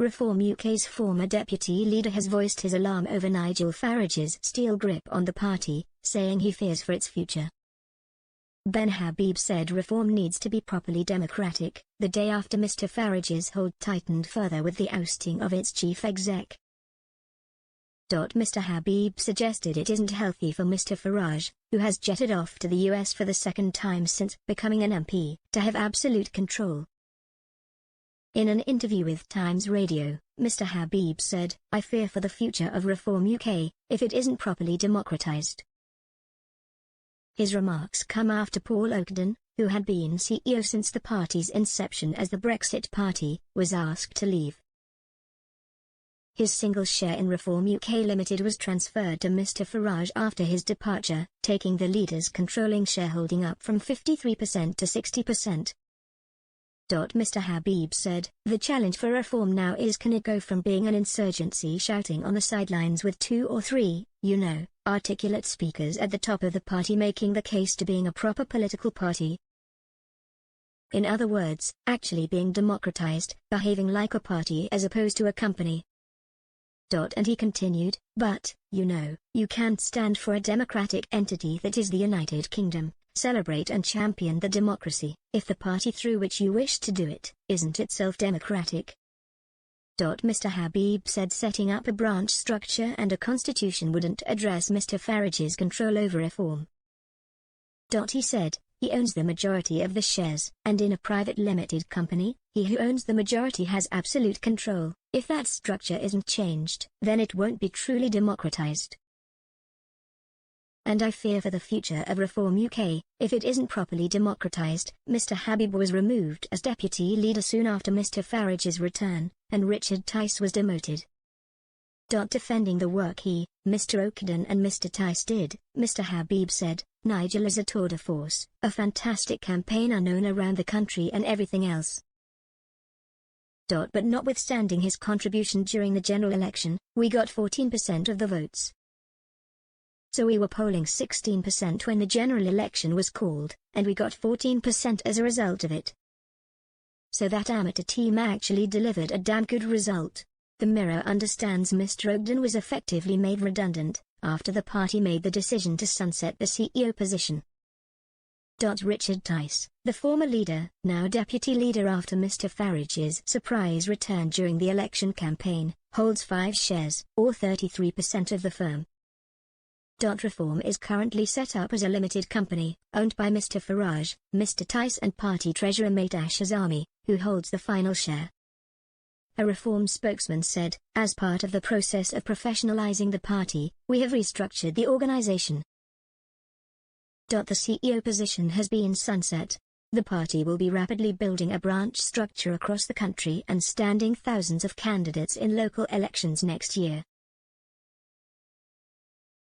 Reform UK's former deputy leader has voiced his alarm over Nigel Farage's steel grip on the party, saying he fears for its future. Ben Habib said Reform needs to be properly democratic, the day after Mr Farage's hold tightened further with the ousting of its chief exec. Mr Habib suggested it isn't healthy for Mr Farage, who has jetted off to the US for the second time since becoming an MP, to have absolute control. In an interview with Times Radio, Mr Habib said, "I fear for the future of Reform UK, if it isn't properly democratised." His remarks come after Paul Oakden, who had been CEO since the party's inception as the Brexit Party, was asked to leave. His single share in Reform UK Limited was transferred to Mr Farage after his departure, taking the leader's controlling shareholding up from 53% to 60%. Mr Habib said, "The challenge for Reform now is, can it go from being an insurgency shouting on the sidelines with 2 or 3, articulate speakers at the top of the party making the case, to being a proper political party? In other words, actually being democratized, behaving like a party as opposed to a company." And he continued, "But, you can't stand for a democratic entity that is the United Kingdom, celebrate and champion the democracy, if the party through which you wish to do it, isn't itself democratic." Mr Habib said setting up a branch structure and a constitution wouldn't address Mr Farage's control over Reform. He said, "He owns the majority of the shares, and in a private limited company, he who owns the majority has absolute control. If that structure isn't changed, then it won't be truly democratized. And I fear for the future of Reform UK, if it isn't properly democratized." Mr Habib was removed as deputy leader soon after Mr Farage's return, and Richard Tice was demoted. Defending the work he, Mr Oakden and Mr Tice did, Mr Habib said, "Nigel is a tour de force, a fantastic campaigner known around the country and everything else. But notwithstanding his contribution during the general election, we got 14% of the votes. So we were polling 16% when the general election was called, and we got 14% as a result of it. So that amateur team actually delivered a damn good result." The Mirror understands Mr Oakden was effectively made redundant, after the party made the decision to sunset the CEO position. Richard Tice, the former leader, now deputy leader after Mr Farage's surprise return during the election campaign, holds 5 shares, or 33% of the firm. Reform is currently set up as a limited company, owned by Mr Farage, Mr Tice and party treasurer Maidash Azami, who holds the final share. A Reform spokesman said, "As part of the process of professionalizing the party, we have restructured the organization. The CEO position has been sunset. The party will be rapidly building a branch structure across the country and standing thousands of candidates in local elections next year."